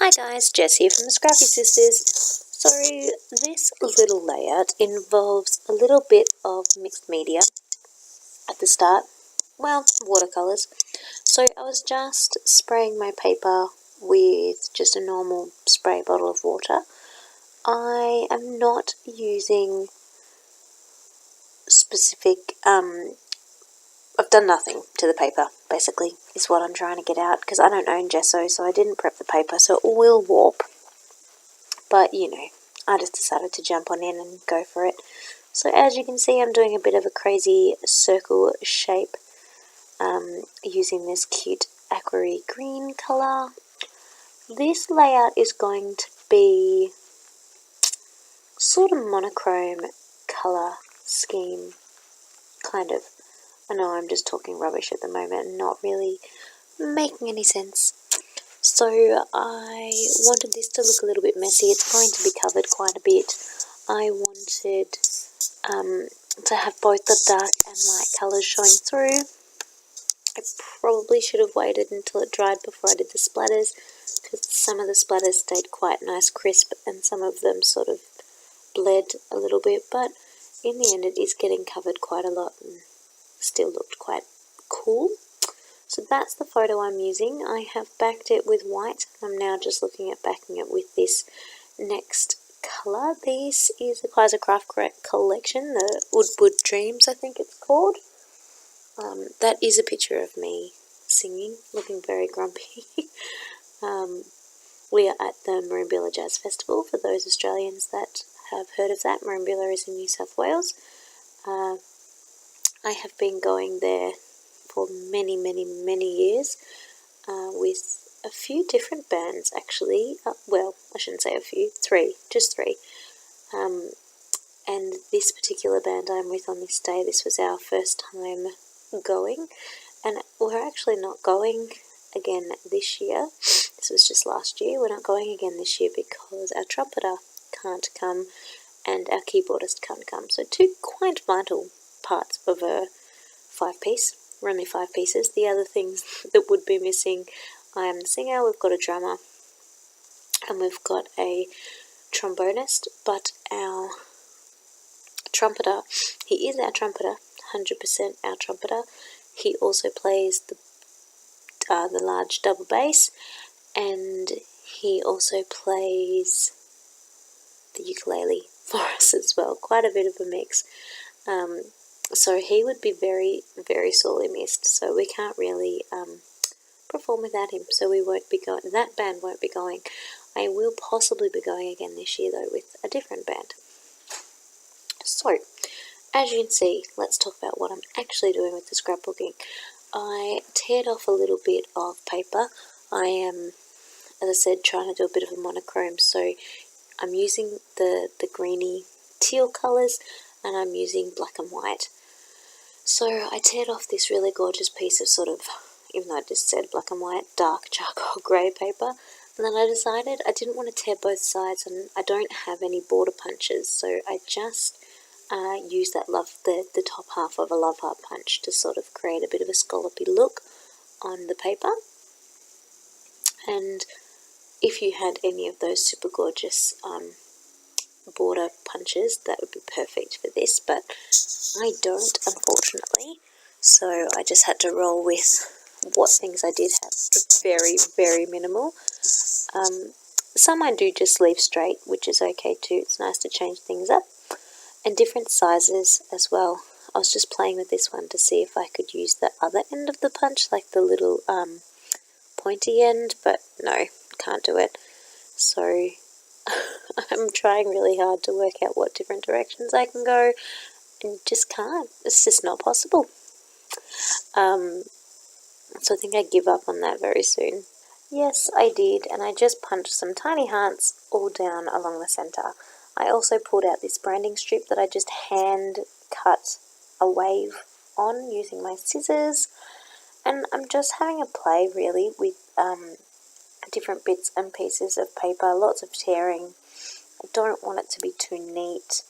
Hi guys, Jess here from the Scrappy Sisters. So this little layout involves a little bit of mixed media at the start. Well, watercolours. So I was just spraying my paper with just a normal spray bottle of water. I am not using specific, I've done nothing to the paper, basically, is what I'm trying to get out, because I don't own gesso, so I didn't prep the paper, so it will warp. But, you know, I just decided to jump on in and go for it. So as you can see, I'm doing a bit of a crazy circle shape using this cute aquary green colour. This layout is going to be sort of monochrome colour scheme, kind of. I know I'm just talking rubbish at the moment and not really making any sense. So I wanted this to look a little bit messy. It's going to be covered quite a bit. I wanted to have both the dark and light colours showing through. I probably should have waited until it dried before I did the splatters, because some of the splatters stayed quite nice crisp and some of them sort of bled a little bit, but in the end it is getting covered quite a lot and still looked quite cool. So that's the photo I'm using. I have backed it with white. I'm now just looking at backing it with this next colour. This is the Kaisercraft collection, the Ubud Dreams I think it's called. That is a picture of me singing, looking very grumpy. We are at the Merimbula Jazz Festival, for those Australians that have heard of that. Merimbula is in New South Wales. I have been going there for many, many, many years with a few different bands, actually. Well, I shouldn't say a few, just three. And this particular band I'm with on this day, this was our first time going, and we're actually not going again this year. This was just last year. We're not going again this year because our trumpeter can't come and our keyboardist can't come. So two quite vital parts of a 5-piece. We're only 5 pieces. The other things that would be missing, I am the singer, we've got a drummer, and we've got a trombonist, but our trumpeter, he is our trumpeter, 100% our trumpeter. He also plays the large double bass, and he also plays the ukulele for us as well. Quite a bit of a mix. So he would be very, very sorely missed. So we can't really perform without him. So we won't be going. That band won't be going. I will possibly be going again this year though with a different band. So, as you can see, let's talk about what I'm actually doing with the scrapbooking. I teared off a little bit of paper. I am, as I said, trying to do a bit of a monochrome. So I'm using the greeny teal colours, and I'm using black and white. So I teared off this really gorgeous piece of sort of, even though I just said black and white, dark charcoal grey paper. And then I decided I didn't want to tear both sides, and I don't have any border punches, so I just use the top half of a love heart punch to sort of create a bit of a scallopy look on the paper. And if you had any of those super gorgeous border punches, that would be perfect for this, but I don't, unfortunately. So I just had to roll with what things I did have. Very, very minimal. Some I do just leave straight, which is okay too. It's nice to change things up. And different sizes as well. I was just playing with this one to see if I could use the other end of the punch, like the little pointy end, but no, can't do it. So I'm trying really hard to work out what different directions I can go, and just can't. It's just not possible. So I think I give up on that very soon. Yes, I did, and I just punched some tiny hearts all down along the centre. I also pulled out this branding strip that I just hand cut a wave on using my scissors, and I'm just having a play really with different bits and pieces of paper, lots of tearing. I don't want it to be too neat.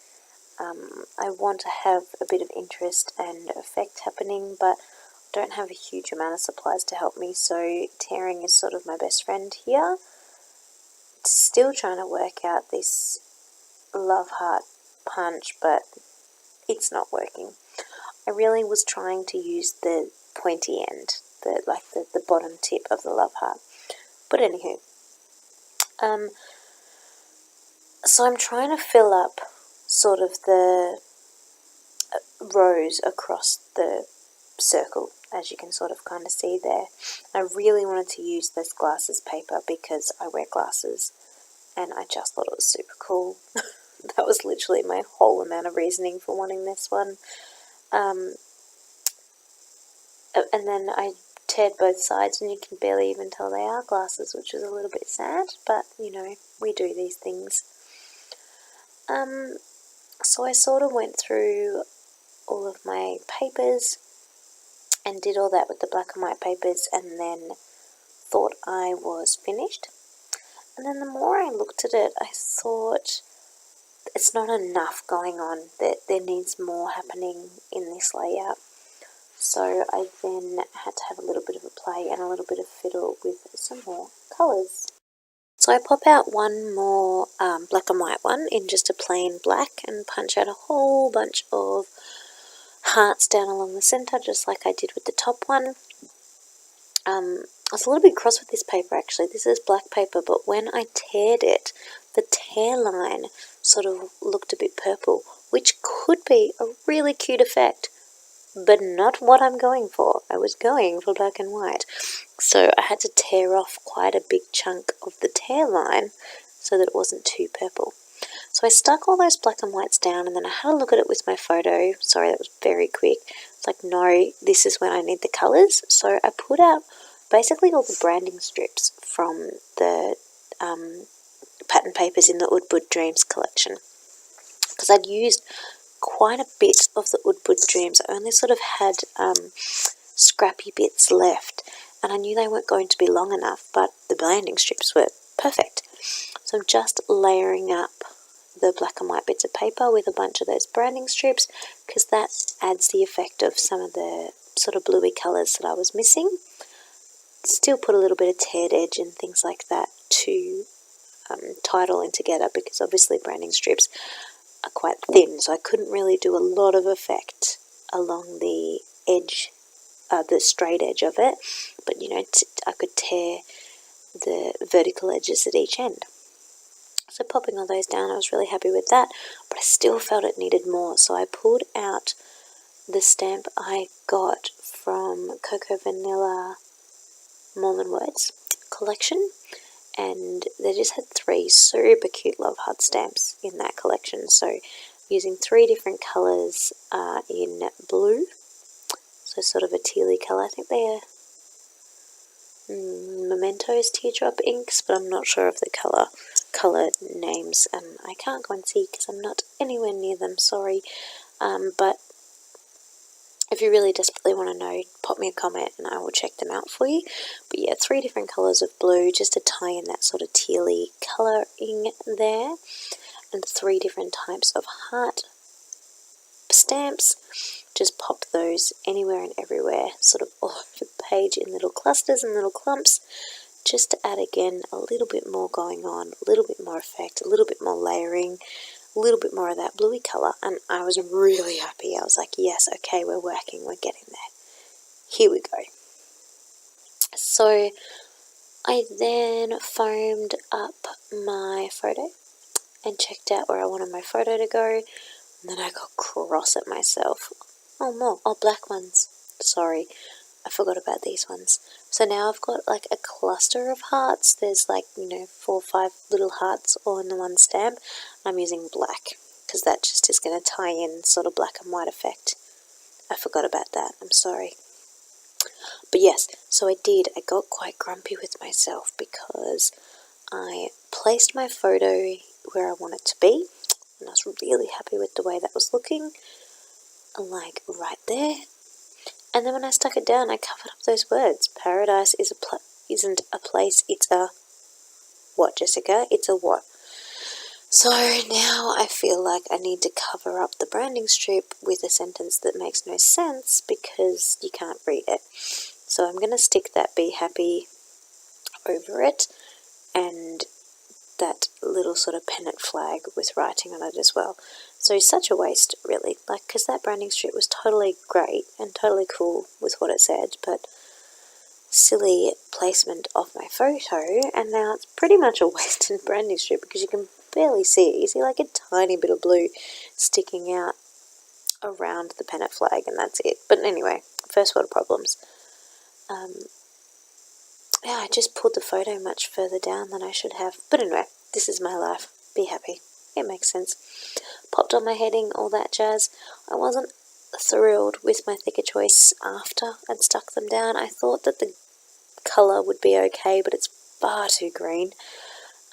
I want to have a bit of interest and effect happening, but I don't have a huge amount of supplies to help me, so tearing is sort of my best friend here. still trying to work out this love heart punch, but it's not working. I really was trying to use the pointy end, the bottom tip of the love heart. But anywho, so I'm trying to fill up sort of the rows across the circle, as you can sort of kind of see there. I really wanted to use this glasses paper because I wear glasses, and I just thought it was super cool. That was literally my whole amount of reasoning for wanting this one. And then I teared both sides, and you can barely even tell they are glasses, which is a little bit sad, but you know, we do these things. So I sort of went through all of my papers and did all that with the black and white papers, and then thought I was finished. And then the more I looked at it, I thought it's not enough going on, that there needs more happening in this layout. So I then had to have a little bit of a play and a little bit of fiddle with some more colours. So I pop out one more black and white one in just a plain black and punch out a whole bunch of hearts down along the centre, just like I did with the top one. I was a little bit cross with this paper actually. This is black paper, but when I teared it, the tear line sort of looked a bit purple, which could be a really cute effect, but not what I'm going for. I was going for black and white. So I had to tear off quite a big chunk of the tear line so that it wasn't too purple. So I stuck all those black and whites down, and then I had a look at it with my photo. Sorry, that was very quick. It's like, no, this is when I need the colours. So I put out basically all the branding strips from the pattern papers in the Ubud Dreams collection, because I'd used quite a bit of the Ubud Dreams. I only sort of had scrappy bits left, and I knew they weren't going to be long enough, but the branding strips were perfect. So I'm just layering up the black and white bits of paper with a bunch of those branding strips, because that adds the effect of some of the sort of bluey colours that I was missing. Still put a little bit of teared edge and things like that to tie it all in together, because obviously branding strips are quite thin, so I couldn't really do a lot of effect along the edge, the straight edge of it, but you know, I could tear the vertical edges at each end. So popping all those down, I was really happy with that, but I still felt it needed more, so I pulled out the stamp I got from Cocoa Vanilla More Than Words collection, and they just had 3 super cute love heart stamps in that collection. So using 3 different colours in blue, so sort of a tealy colour. I think they are Mementos teardrop inks, but I'm not sure of the colour names, and I can't go and see because I'm not anywhere near them, sorry. But if you really desperately want to know, pop me a comment and I will check them out for you. But yeah, 3 different colours of blue just to tie in that sort of tealy colouring there. And 3 different types of heart stamps. Just pop those anywhere and everywhere, sort of all over the page in little clusters and little clumps, just to add again a little bit more going on, a little bit more effect, a little bit more layering, a little bit more of that bluey colour, and I was really happy. I was like, yes, okay, we're working, we're getting there. Here we go. So I then foamed up my photo and checked out where I wanted my photo to go, and then I got cross at myself. Oh, black ones. Sorry, I forgot about these ones. So now I've got like a cluster of hearts. There's like, 4 or 5 little hearts all in the one stamp. I'm using black because that just is going to tie in sort of black and white effect. I forgot about that. I'm sorry. But yes, so I got quite grumpy with myself because I placed my photo where I want it to be, and I was really happy with the way that was looking, like right there. And then when I stuck it down, I covered up those words. Paradise isn't a place, it's a... What, Jessica? It's a what? So now I feel like I need to cover up the branding strip with a sentence that makes no sense because you can't read it. So I'm going to stick that be happy over it and that little sort of pennant flag with writing on it as well. So such a waste, really, like, because that branding strip was totally great and totally cool with what it said, but silly placement of my photo, and now it's pretty much a wasted branding strip because you can barely see it. You see like a tiny bit of blue sticking out around the pennant flag, and that's it. But anyway, first world problems. Yeah, I just pulled the photo much further down than I should have. But anyway, this is my life. Be happy. It makes sense. Popped on my heading, all that jazz. I wasn't thrilled with my thicker choice after I'd stuck them down. I thought that the colour would be okay, but it's far too green.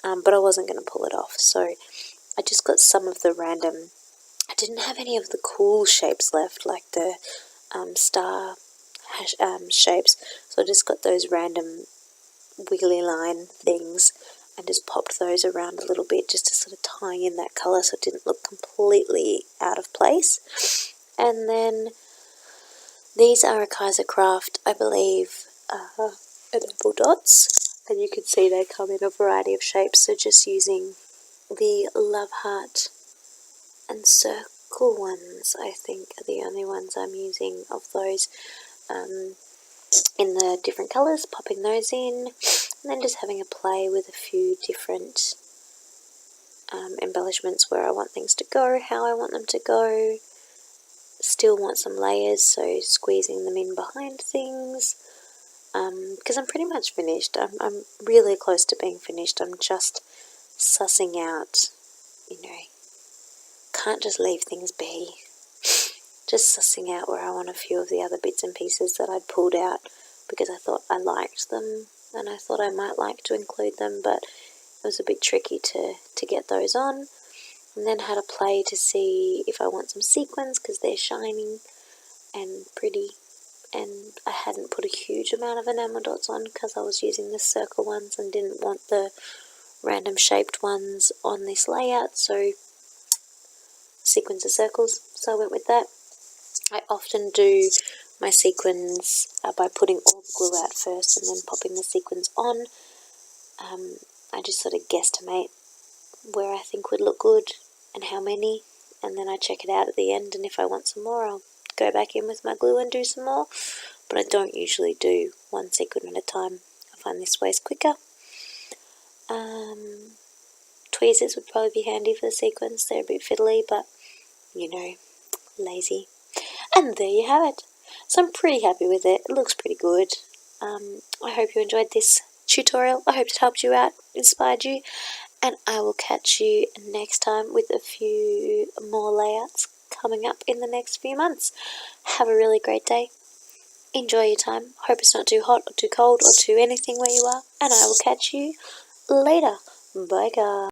But I wasn't going to pull it off. So I just got some of the random... I didn't have any of the cool shapes left, like the star shapes. So I just got those random wiggly line things and just popped those around a little bit just to sort of tie in that colour so it didn't look completely out of place. And then these are a Kaisercraft, I believe, enamel dots, and you can see they come in a variety of shapes, so just using the love heart and circle ones, I think, are the only ones I'm using of those. In the different colours, popping those in, and then just having a play with a few different embellishments where I want things to go, how I want them to go. Still want some layers, so squeezing them in behind things, because I'm pretty much finished. I'm really close to being finished. I'm just sussing out, can't just leave things be. Just sussing out where I want a few of the other bits and pieces that I'd pulled out because I thought I liked them and I thought I might like to include them, but it was a bit tricky to get those on. And then had a play to see if I want some sequins because they're shining and pretty, and I hadn't put a huge amount of enamel dots on because I was using the circle ones and didn't want the random shaped ones on this layout, so sequins are circles, so I went with that. I often do my sequins by putting all the glue out first and then popping the sequins on. I just sort of guesstimate where I think would look good and how many, and then I check it out at the end, and if I want some more I'll go back in with my glue and do some more, but I don't usually do one sequin at a time. I find this way is quicker. Tweezers would probably be handy for the sequins. They're a bit fiddly, but lazy. And there you have it. So I'm pretty happy with it. It looks pretty good. I hope you enjoyed this tutorial. I hope it helped you out, inspired you, and I will catch you next time with a few more layouts coming up in the next few months. Have a really great day. Enjoy your time. Hope it's not too hot or too cold or too anything where you are, and I will catch you later. Bye guys.